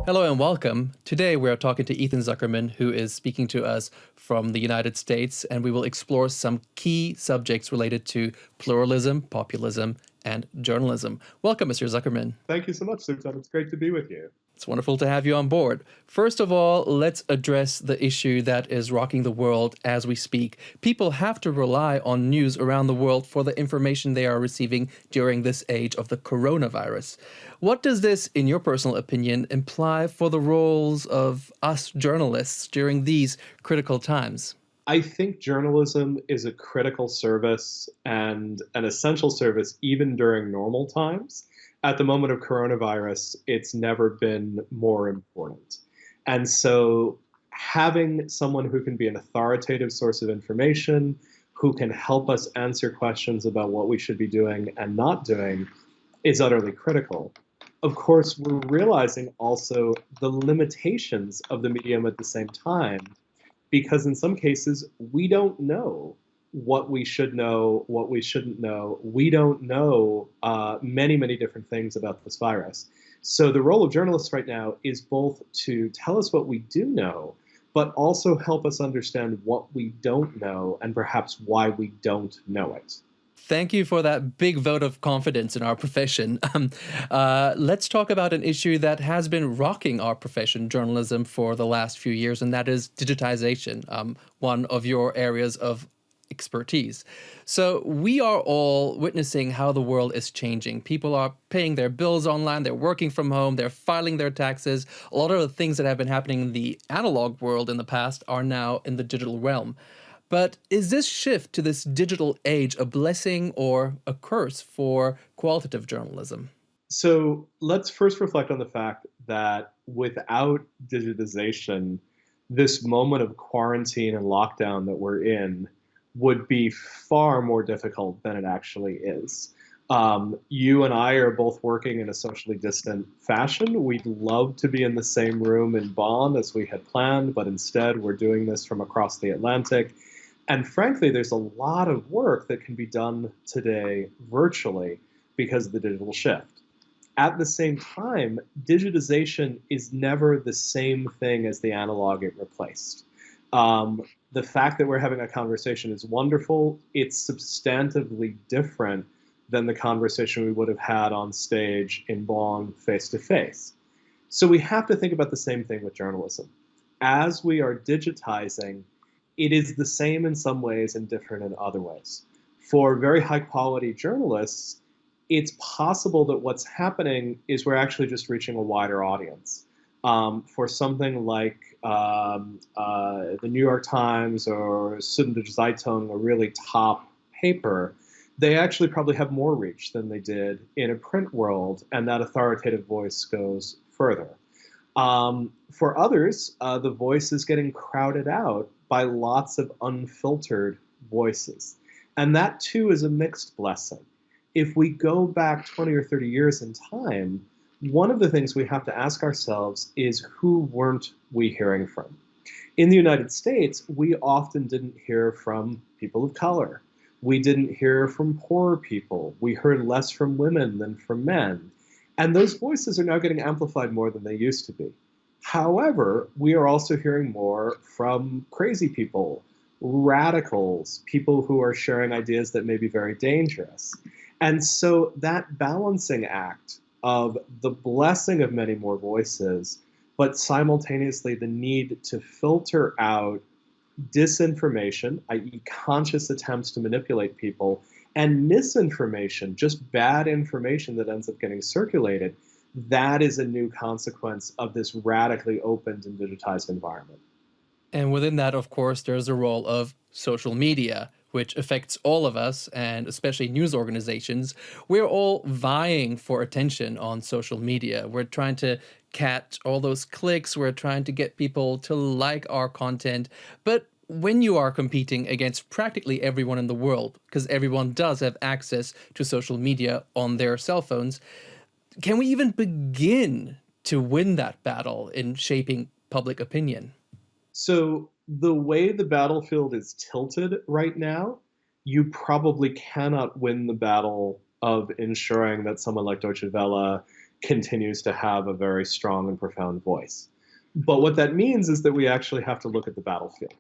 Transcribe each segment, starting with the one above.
Hello and welcome. Today we're talking to Ethan Zuckerman, who is speaking to us from the United States, and we will explore some key subjects related to pluralism, populism, and journalism. Welcome, Mr. Zuckerman. Thank you so much, Susan. It's great to be with you. It's wonderful to have you on board. First of all, let's address the issue that is rocking the world as we speak. People have to rely on news around the world for the information they are receiving during this age of the coronavirus. What does this, in your personal opinion, imply for the roles of us journalists during these critical times? I think journalism is a critical service and an essential service even during normal times. At the moment of coronavirus, it's never been more important. And so having someone who can be an authoritative source of information, who can help us answer questions about what we should be doing and not doing, is utterly critical. Of course, we're realizing also the limitations of the medium at the same time, because in some cases, we don't know what we should know, what we shouldn't know. We don't know many, many different things about this virus. So the role of journalists right now is both to tell us what we do know, but also help us understand what we don't know and perhaps why we don't know it. Thank you for that big vote of confidence in our profession. Let's talk about an issue that has been rocking our profession, journalism, for the last few years, and that is digitization, one of your areas of expertise. So we are all witnessing how the world is changing. People are paying their bills online, they're working from home, they're filing their taxes. A lot of the things that have been happening in the analog world in the past are now in the digital realm. But is this shift to this digital age a blessing or a curse for qualitative journalism? So let's first reflect on the fact that without digitization, this moment of quarantine and lockdown that we're in would be far more difficult than it actually is. You and I are both working in a socially distant fashion. We'd love to be in the same room in Bonn as we had planned, but instead we're doing this from across the Atlantic. And frankly, there's a lot of work that can be done today virtually because of the digital shift. At the same time, digitization is never the same thing as the analog it replaced. The fact that we're having a conversation is wonderful. It's substantively different than the conversation we would have had on stage in Bonn face to face. So we have to think about the same thing with journalism. As we are digitizing, it is the same in some ways and different in other ways. For very high quality journalists, it's possible that what's happening is we're actually just reaching a wider audience. For something like the New York Times or Süddeutsche Zeitung, a really top paper, they actually probably have more reach than they did in a print world, and that authoritative voice goes further. For others, the voice is getting crowded out by lots of unfiltered voices. And that too is a mixed blessing. If we go back 20 or 30 years in time, one of the things we have to ask ourselves is who weren't we hearing from? In the United States, we often didn't hear from people of color. We didn't hear from poor people. We heard less from women than from men. And those voices are now getting amplified more than they used to be. However, we are also hearing more from crazy people, radicals, people who are sharing ideas that may be very dangerous. And so that balancing act of the blessing of many more voices, but simultaneously the need to filter out disinformation, i.e. conscious attempts to manipulate people, and misinformation, just bad information that ends up getting circulated, that is a new consequence of this radically opened and digitized environment. And within that, of course, there's the role of social media, which affects all of us, and especially news organizations. We're all vying for attention on social media. We're trying to catch all those clicks. We're trying to get people to like our content. But when you are competing against practically everyone in the world, because everyone does have access to social media on their cell phones, can we even begin to win that battle in shaping public opinion? So the way the battlefield is tilted right now, you probably cannot win the battle of ensuring that someone like Deutsche Welle continues to have a very strong and profound voice. But what that means is that we actually have to look at the battlefield.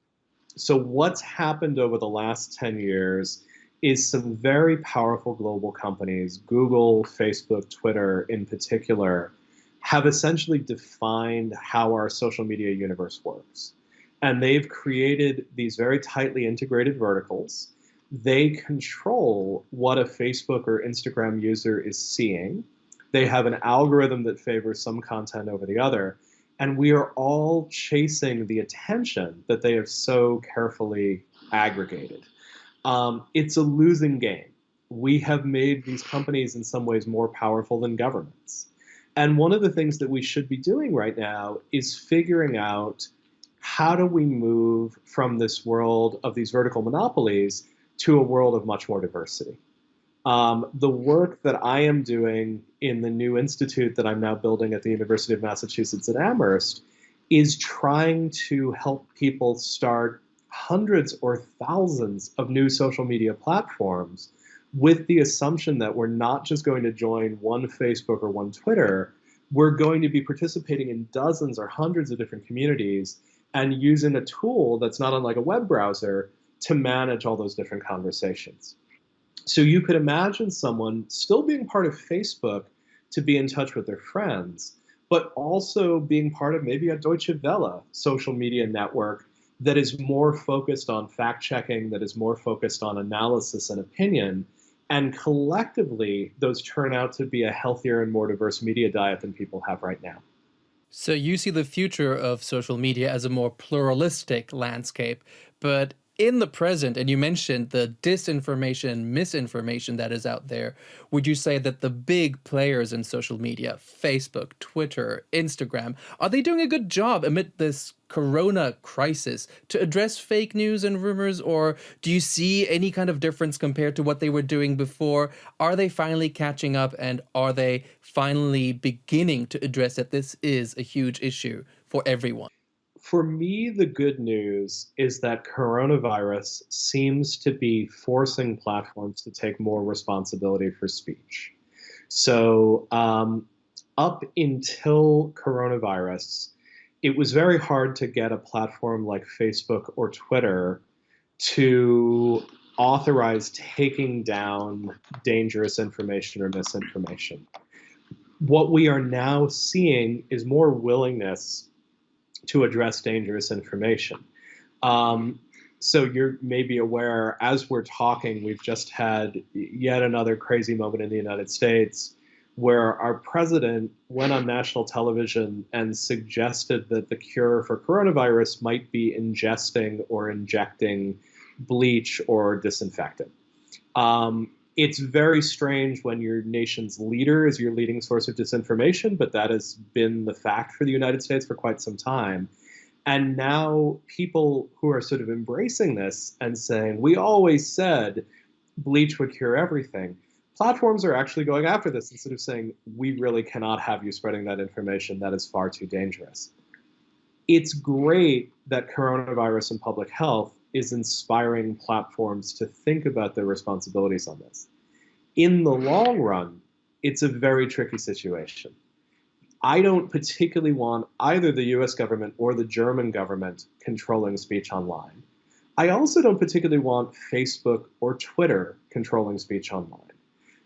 So, what's happened over the last 10 years is some very powerful global companies, Google, Facebook, Twitter in particular, have essentially defined how our social media universe works. And they've created these very tightly integrated verticals. They control what a Facebook or Instagram user is seeing. They have an algorithm that favors some content over the other. And we are all chasing the attention that they have so carefully aggregated. It's a losing game. We have made these companies in some ways more powerful than governments. And one of the things that we should be doing right now is figuring out how do we move from this world of these vertical monopolies to a world of much more diversity. The work that I am doing in the new institute that I'm now building at the University of Massachusetts at Amherst is trying to help people start hundreds or thousands of new social media platforms with the assumption that we're not just going to join one Facebook or one Twitter, we're going to be participating in dozens or hundreds of different communities and using a tool that's not unlike a web browser to manage all those different conversations. So you could imagine someone still being part of Facebook to be in touch with their friends, but also being part of maybe a Deutsche Welle social media network that is more focused on fact checking, that is more focused on analysis and opinion. And collectively, those turn out to be a healthier and more diverse media diet than people have right now. So you see the future of social media as a more pluralistic landscape, but in the present, and you mentioned the disinformation, misinformation that is out there, would you say that the big players in social media, Facebook, Twitter, Instagram, are they doing a good job amid this corona crisis to address fake news and rumors, or do you see any kind of difference compared to what they were doing before? Are they finally catching up, and are they finally beginning to address that this is a huge issue for everyone? For me, the good news is that coronavirus seems to be forcing platforms to take more responsibility for speech. So, up until coronavirus, it was very hard to get a platform like Facebook or Twitter to authorize taking down dangerous information or misinformation. What we are now seeing is more willingness to address dangerous information. Um, so you're maybe aware, as we're talking, we've just had yet another crazy moment in the United States where our president went on national television and suggested that the cure for coronavirus might be ingesting or injecting bleach or disinfectant. It's very strange when your nation's leader is your leading source of disinformation, but that has been the fact for the United States for quite some time. And now people who are sort of embracing this and saying, we always said bleach would cure everything, platforms are actually going after this and sort of saying, we really cannot have you spreading that information. That is far too dangerous. It's great that coronavirus and public health is inspiring platforms to think about their responsibilities on this. In the long run, it's a very tricky situation. I don't particularly want either the US government or the German government controlling speech online. I also don't particularly want Facebook or Twitter controlling speech online.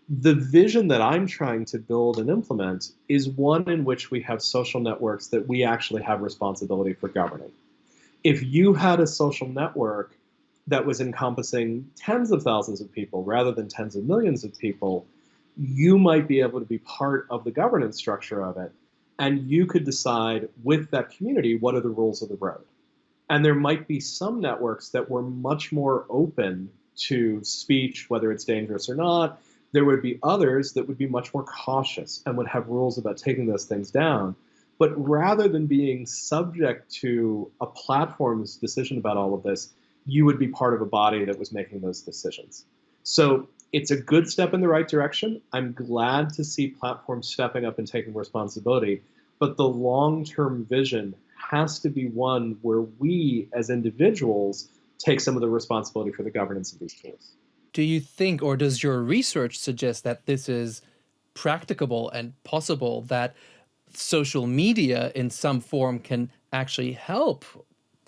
The vision that I'm trying to build and implement is one in which we have social networks that we actually have responsibility for governing. If you had a social network that was encompassing tens of thousands of people rather than tens of millions of people, you might be able to be part of the governance structure of it. And you could decide with that community what are the rules of the road. And there might be some networks that were much more open to speech, whether it's dangerous or not. There would be others that would be much more cautious and would have rules about taking those things down. But rather than being subject to a platform's decision about all of this, you would be part of a body that was making those decisions. So it's a good step in the right direction. I'm glad to see platforms stepping up and taking responsibility. But the long-term vision has to be one where we as individuals take some of the responsibility for the governance of these tools. Do you think, or does your research suggest that this is practicable and possible that social media in some form can actually help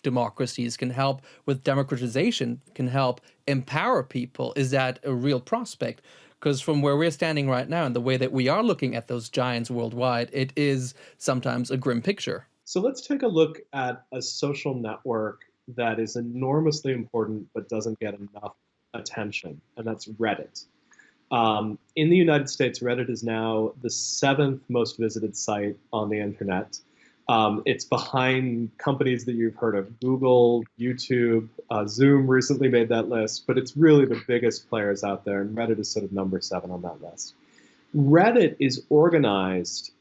democracies, can help with democratization, can help empower people? Is that a real prospect? Because from where we're standing right now and the way that we are looking at those giants worldwide, it is sometimes a grim picture. So let's take a look at a social network that is enormously important but doesn't get enough attention, and that's Reddit. In the United States, Reddit is now the seventh most visited site on the internet. It's behind companies that you've heard of: Google, YouTube, Zoom recently made that list, but it's really the biggest players out there, and Reddit is sort of number seven on that list. Reddit is organized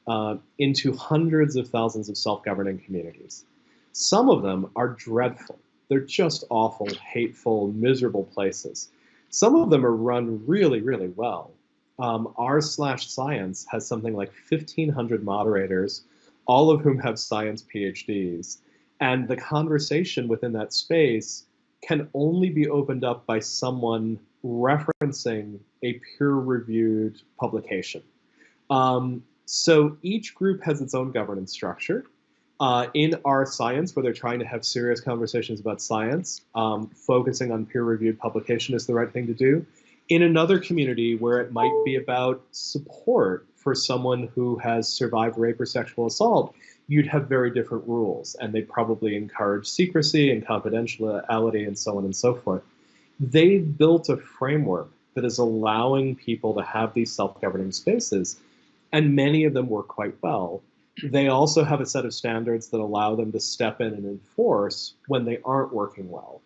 into hundreds of thousands of self-governing communities. Some of them are dreadful. They're just awful, hateful, miserable places. Some of them are run really, really well. r/science has something like 1,500 moderators, all of whom have science PhDs. And the conversation within that space can only be opened up by someone referencing a peer-reviewed publication. So each group has its own governance structure. In r/science, where they're trying to have serious conversations about science, focusing on peer-reviewed publication is the right thing to do. In another community where it might be about support for someone who has survived rape or sexual assault, you'd have very different rules, and they probably encourage secrecy and confidentiality and so on and so forth. They've built a framework that is allowing people to have these self-governing spaces, and many of them work quite well. They also have a set of standards that allow them to step in and enforce when they aren't working well.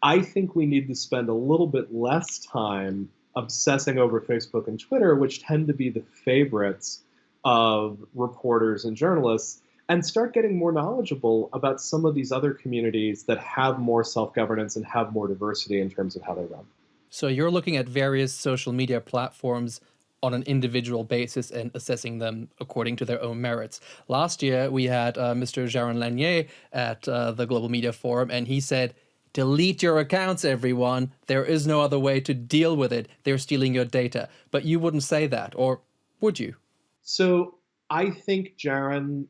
I think we need to spend a little bit less time obsessing over Facebook and Twitter, which tend to be the favorites of reporters and journalists, and start getting more knowledgeable about some of these other communities that have more self-governance and have more diversity in terms of how they run. So you're looking at various social media platforms on an individual basis and assessing them according to their own merits. Last year, we had Mr. Jaron Lanier at the Global Media Forum, and he said, delete your accounts, everyone. There is no other way to deal with it. They're stealing your data. But you wouldn't say that, or would you? So I think Jaron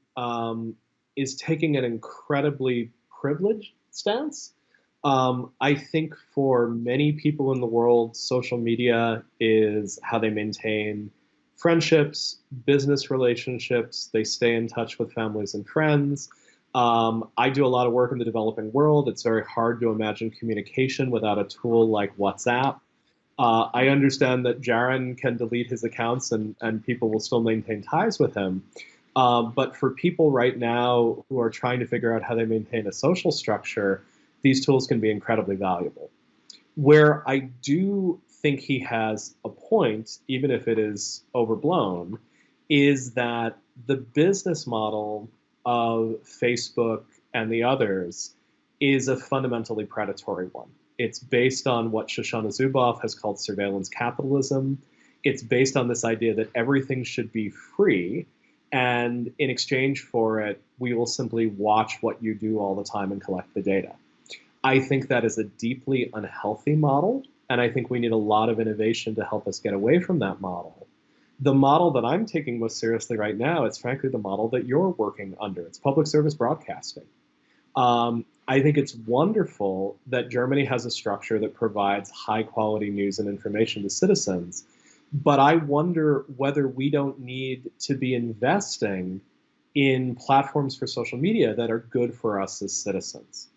is taking an incredibly privileged stance. I think for many people in the world, social media is how they maintain friendships, business relationships. They stay in touch with families and friends. I do a lot of work in the developing world. It's very hard to imagine communication without a tool like WhatsApp. I understand that Jaron can delete his accounts and people will still maintain ties with him. But for people right now who are trying to figure out how they maintain a social structure, these tools can be incredibly valuable. Where I do think he has a point, even if it is overblown, is that the business model of Facebook and the others is a fundamentally predatory one. It's based on what Shoshana Zuboff has called surveillance capitalism. It's based on this idea that everything should be free, and in exchange for it, we will simply watch what you do all the time and collect the data. I think that is a deeply unhealthy model, and I think we need a lot of innovation to help us get away from that model. The model that I'm taking most seriously right now is frankly the model that you're working under. It's public service broadcasting. I think it's wonderful that Germany has a structure that provides high quality news and information to citizens, but I wonder whether we don't need to be investing in platforms for social media that are good for us as citizens.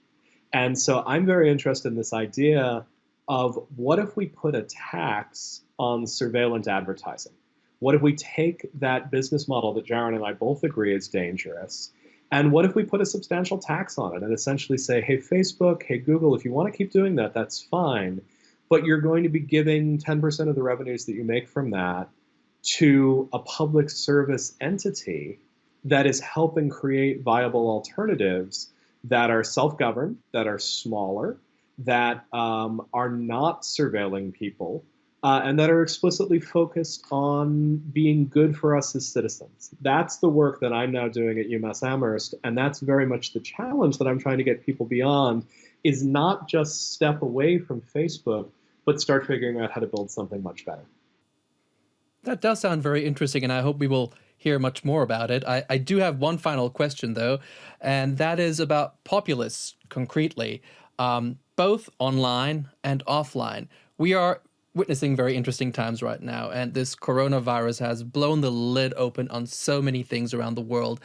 And so I'm very interested in this idea of what if we put a tax on surveillance advertising? What if we take that business model that Jaron and I both agree is dangerous, and what if we put a substantial tax on it and essentially say, hey, Facebook, hey, Google, if you want to keep doing that, that's fine, but you're going to be giving 10% of the revenues that you make from that to a public service entity that is helping create viable alternatives that are self-governed, that are smaller, that are not surveilling people, and that are explicitly focused on being good for us as citizens. That's the work that I'm now doing at UMass Amherst, and that's very much the challenge that I'm trying to get people beyond, is not just step away from Facebook, but start figuring out how to build something much better. That does sound very interesting, and I hope we will hear much more about it. I do have one final question, though, and that is about populists concretely, both online and offline. We are witnessing very interesting times right now, and this coronavirus has blown the lid open on so many things around the world.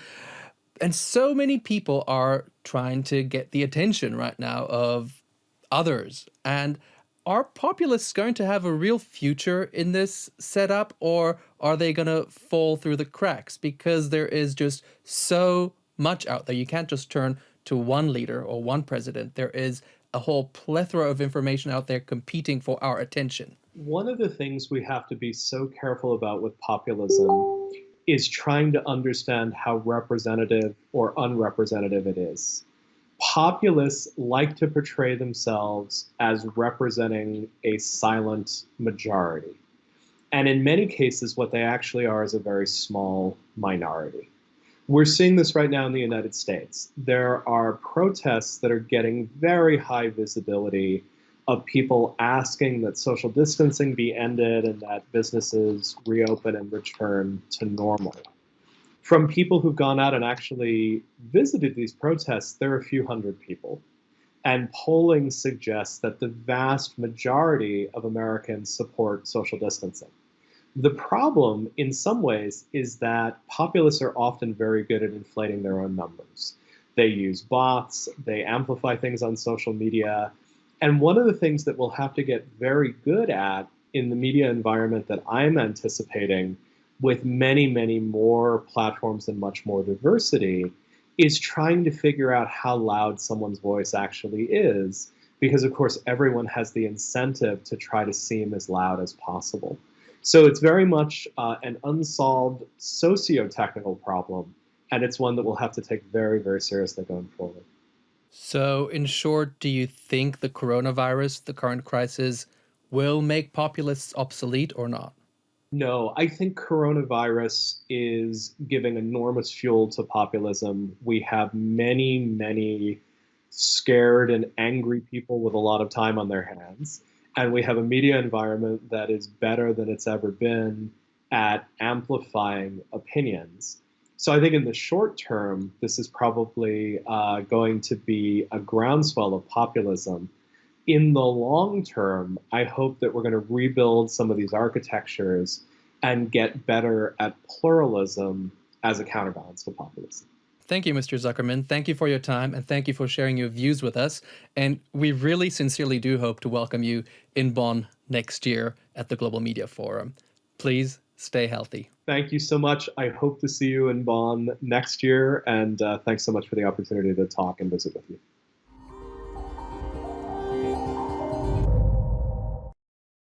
And so many people are trying to get the attention right now of others. And are populists going to have a real future in this setup, or are they going to fall through the cracks? Because there is just so much out there. You can't just turn to one leader or one president. There is a whole plethora of information out there competing for our attention. One of the things we have to be so careful about with populism is trying to understand how representative or unrepresentative it is. Populists like to portray themselves as representing a silent majority. And in many cases, what they actually are is a very small minority. We're seeing this right now in the United States. There are protests that are getting very high visibility of people asking that social distancing be ended and that businesses reopen and return to normal. From people who've gone out and actually visited these protests, there are a few hundred people. And polling suggests that the vast majority of Americans support social distancing. The problem, in some ways, is that populists are often very good at inflating their own numbers. They use bots, they amplify things on social media. And one of the things that we'll have to get very good at in the media environment that I'm anticipating, with many, many more platforms and much more diversity, is trying to figure out how loud someone's voice actually is. Because, of course, everyone has the incentive to try to seem as loud as possible. So it's very much an unsolved socio-technical problem, and it's one that we'll have to take very, very seriously going forward. So, in short, do you think the coronavirus, the current crisis, will make populists obsolete or not? No, I think coronavirus is giving enormous fuel to populism. We have many, many scared and angry people with a lot of time on their hands. And we have a media environment that is better than it's ever been at amplifying opinions. So I think in the short term, this is probably going to be a groundswell of populism. In the long term, I hope that we're going to rebuild some of these architectures and get better at pluralism as a counterbalance to populism. Thank you, Mr. Zuckerman. Thank you for your time and thank you for sharing your views with us. And we really sincerely do hope to welcome you in Bonn next year at the Global Media Forum. Please stay healthy. Thank you so much. I hope to see you in Bonn next year. And thanks so much for the opportunity to talk and visit with you.